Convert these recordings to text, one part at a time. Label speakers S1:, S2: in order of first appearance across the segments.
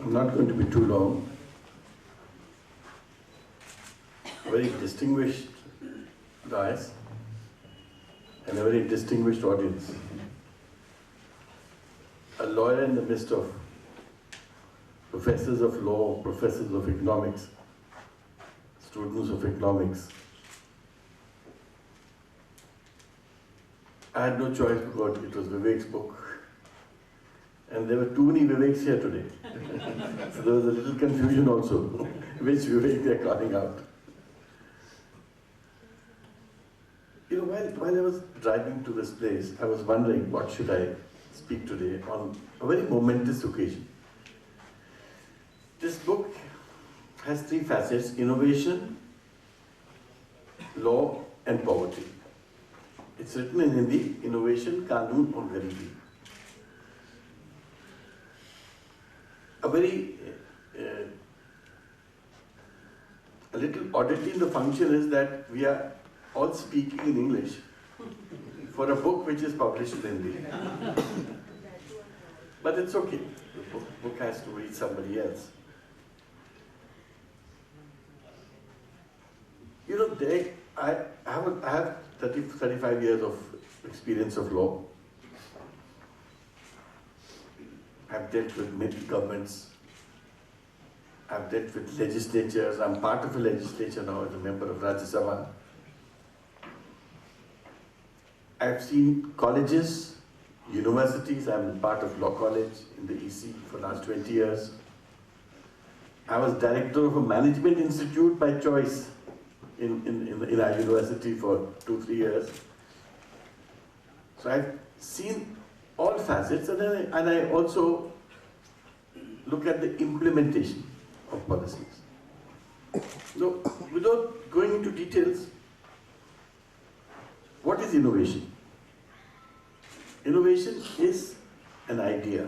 S1: I'm not going to be too long. A very distinguished guys and a very distinguished audience. A lawyer in the midst of professors of law, professors of economics, students of economics. I had no choice because it was Vivek's book. And there were too many Viveks here today. So there was a little confusion also, which Vivek they're calling out. You know, while I was driving to this place, I was wondering what should I speak today on a very momentous occasion. This book has three facets: innovation, law, and poverty. It's written in Hindi, innovation, kannon or Garibi. A very, a little oddity in the function is that we are all speaking in English for a book which is published in Hindi. But it's okay, the book has to read somebody else. You know, I have 35 years of experience of law. I've dealt with many governments. I've dealt with legislatures. I'm part of a legislature now as a member of Rajya Sabha. I've seen colleges, universities. I'm part of law college in the EC for the last 20 years. I was director of a management institute by choice in our university for 2-3 years. So I've seen all facets, and I also look at the implementation of policies. So, without going into details, what is innovation? Innovation is an idea.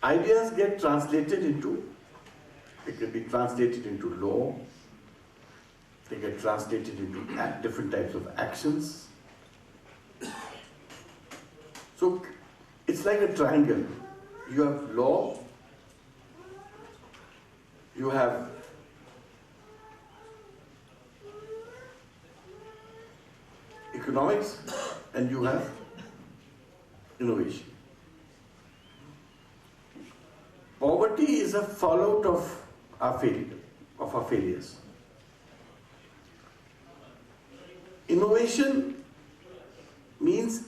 S1: Ideas get translated into, they can be translated into law, they get translated into different types of actions. So it's like a triangle. You have law, you have economics, and you have innovation. Poverty is a fallout of our failures. Innovation means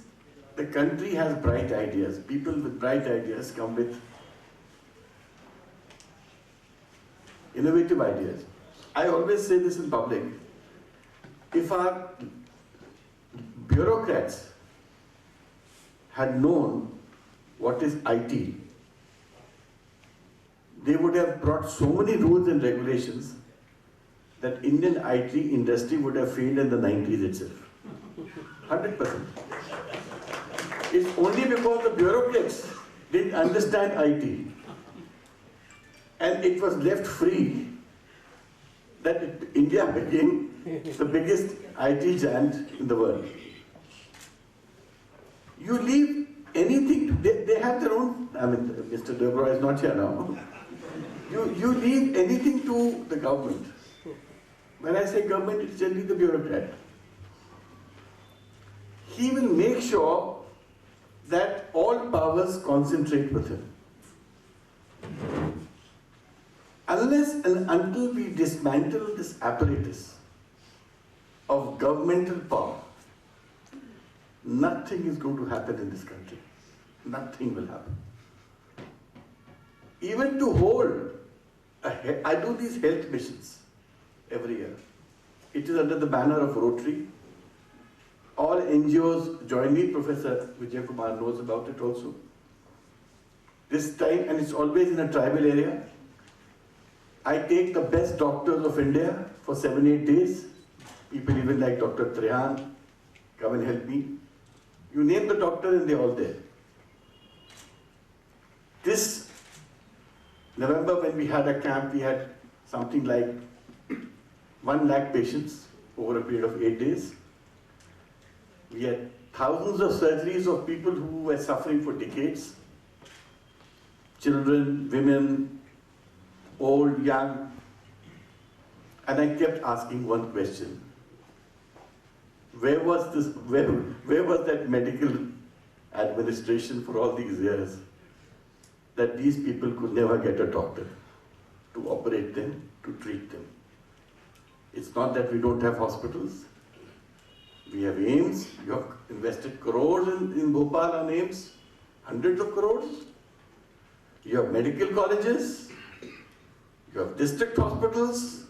S1: the country has bright ideas. People with bright ideas come with innovative ideas. I always say this in public. If our bureaucrats had known what is IT, they would have brought so many rules and regulations that Indian IT industry would have failed in the 90s itself. 100%. It's only because the bureaucrats didn't understand IT and it was left free that India became the biggest IT giant in the world. You leave anything, they have their own, I mean, Mr. Debroy is not here now. You leave anything to the government. When I say government, it's generally the bureaucrat. He will make sure that all powers concentrate with him. Unless and until we dismantle this apparatus of governmental power, nothing is going to happen in this country. Nothing will happen. Even to hold, I do these health missions every year. It is under the banner of Rotary. All NGOs join me. Professor Vijay Kumar knows about it also. This time, and it's always in a tribal area, I take the best doctors of India for 7-8 days. People even like Dr. Trehan, come and help me. You name the doctor and they're all there. This November when we had a camp, we had something like 1 lakh patients over a period of 8 days. We had thousands of surgeries of people who were suffering for decades. children, women, old, young. And I kept asking one question. Where was that medical administration for all these years that these people could never get a doctor to operate them, to treat them? It's not that we don't have hospitals. We have AIMS. You have invested crores in Bhopal on AIMS, hundreds of crores. You have medical colleges. You have district hospitals.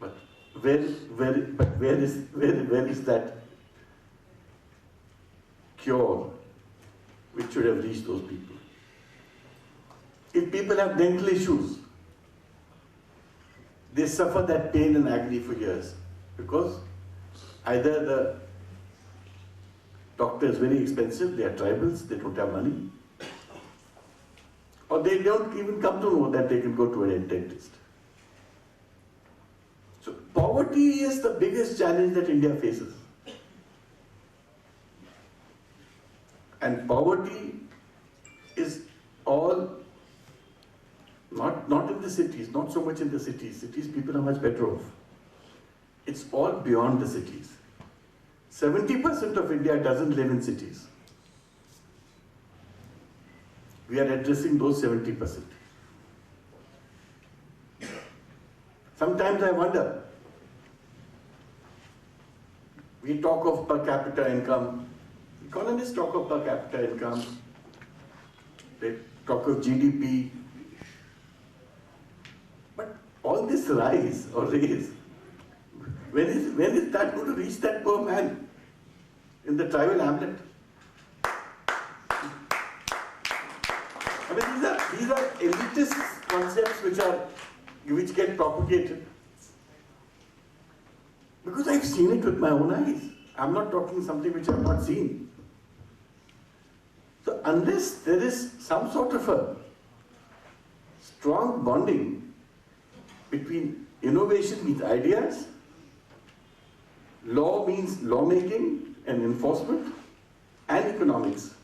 S1: But where is that cure which should have reached those people? If people have dental issues, they suffer that pain and agony for years because either the doctor is very expensive, they are tribals, they don't have money, or they don't even come to know that they can go to a dentist. So poverty is the biggest challenge that India faces. And poverty is all not in the cities, not so much in the cities. Cities, people are much better off. It's all beyond the cities. 70% of India doesn't live in cities. We are addressing those 70%. Sometimes I wonder, we talk of per capita income, economists talk of per capita income, they talk of GDP, but all this rise or raise, when is that going to reach that poor man in the tribal hamlet? I mean, these are elitist concepts which get propagated. Because I've seen it with my own eyes. I'm not talking something which I've not seen. So unless there is some sort of a strong bonding between innovation means ideas, law means lawmaking and enforcement, and economics,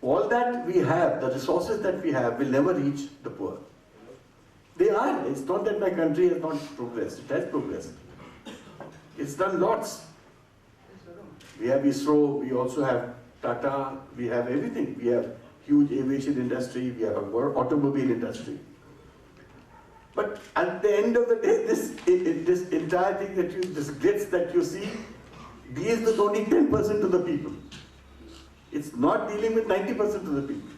S1: all that we have, the resources that we have, will never reach the poor. They are. It's not that my country has not progressed. It has progressed. It's done lots. We have ISRO, we also have Tata, we have everything. We have huge aviation industry, we have an automobile industry. But at the end of the day, this entire thing this glitz that you see, deals with only 10% of the people. It's not dealing with 90% of the people.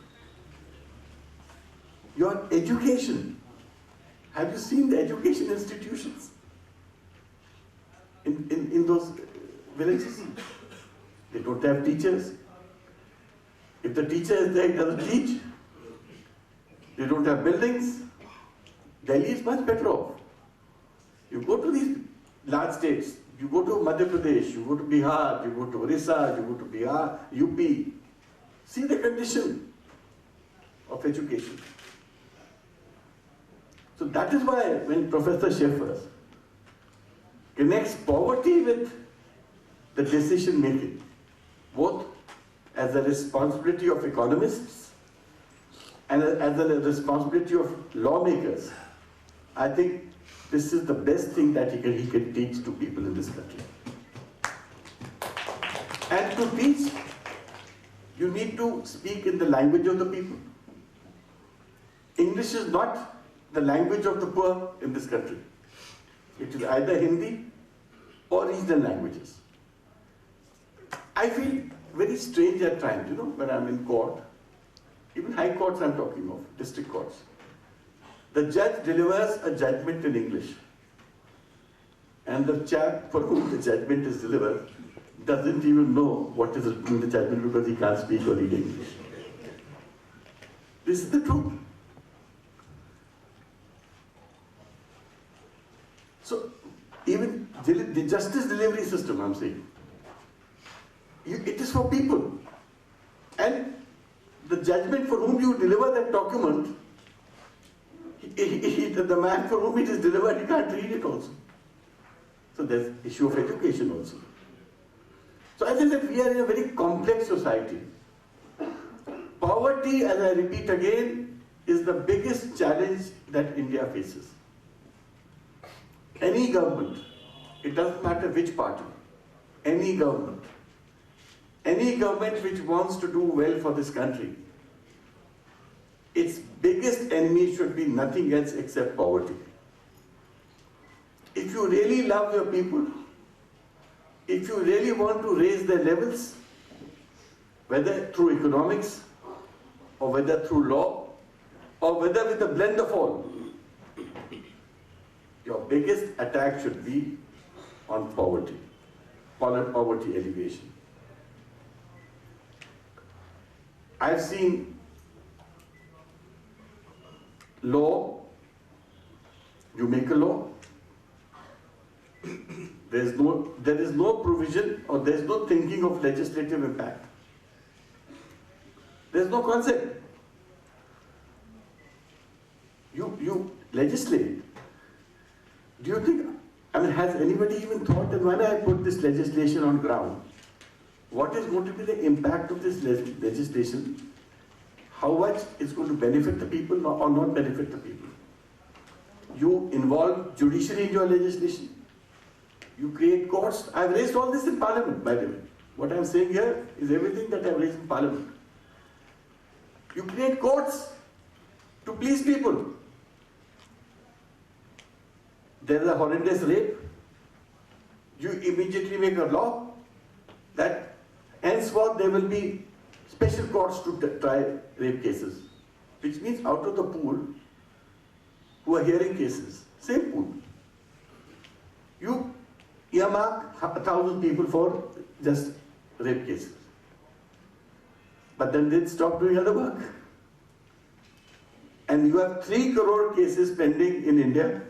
S1: Your education. Have you seen the education institutions in those villages? They don't have teachers. If the teacher is there, he doesn't teach. They don't have buildings. Delhi is much better off. You go to these large states, you go to Madhya Pradesh, you go to Bihar, you go to Orissa, you go to Bihar, UP. See the condition of education. So that is why when Professor Schäfer connects poverty with the decision making, both as a responsibility of economists and as a responsibility of lawmakers, I think this is the best thing that he can teach to people in this country. And to teach, you need to speak in the language of the people. English is not the language of the poor in this country. It is either Hindi or regional languages. I feel very strange at times, when I'm in court, even high courts I'm talking of, district courts. The judge delivers a judgment in English, and the chap for whom the judgment is delivered doesn't even know what is written in the judgment because he can't speak or read English. This is the truth. So, even the justice delivery system, I'm saying, it is for people. And the judgment for whom you deliver that document, the man for whom it is delivered, he can't read it also. So there's issue of education also. So I think that we are in a very complex society. Poverty, as I repeat again, is the biggest challenge that India faces. Any government, it doesn't matter which party, any government which wants to do well for this country, its biggest enemy should be nothing else except poverty. If you really love your people, if you really want to raise their levels, whether through economics, or whether through law, or whether with a blend of all, your biggest attack should be on poverty, poverty alleviation. I've seen law, you make a law, there is no provision or there is no thinking of legislative impact. There is no concept. You legislate. Do you think, has anybody even thought that when I put this legislation on ground, what is going to be the impact of this legislation? How much is going to benefit the people or not benefit the people? You involve judiciary in your legislation. You create courts. I've raised all this in Parliament, by the way. What I'm saying here is everything that I've raised in Parliament. You create courts to please people. There is a horrendous rape. You immediately make a law that henceforth there will be special courts to try rape cases, which means out of the pool who are hearing cases, same pool, you earmark 1,000 people for just rape cases. But then they stop doing other work. And you have 3 crore cases pending in India,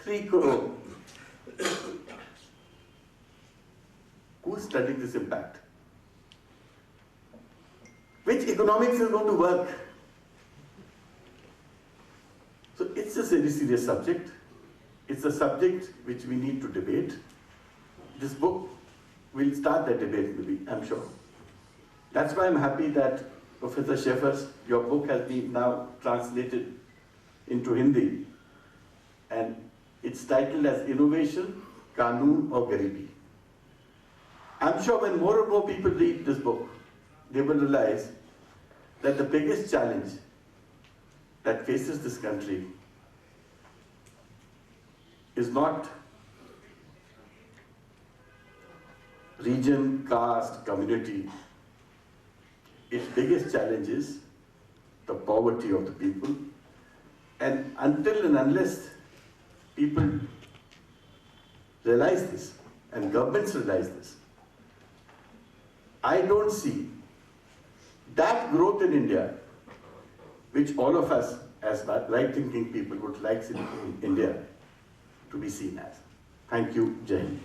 S1: 3 crore. Who's studying this impact? Which economics is going to work? So it's a very serious subject. It's a subject which we need to debate. This book will start that debate, maybe, I'm sure. That's why I'm happy that Professor Schäfer's, your book has been now translated into Hindi. And it's titled as Innovation, Kannon or Garibi. I'm sure when more and more people read this book, they will realize that the biggest challenge that faces this country is not region, caste, community. Its biggest challenge is the poverty of the people. And until and unless people realize this, and governments realize this, I don't see that growth in India, which all of us as right-thinking people would like in India to be seen as. Thank you, Jai Hind.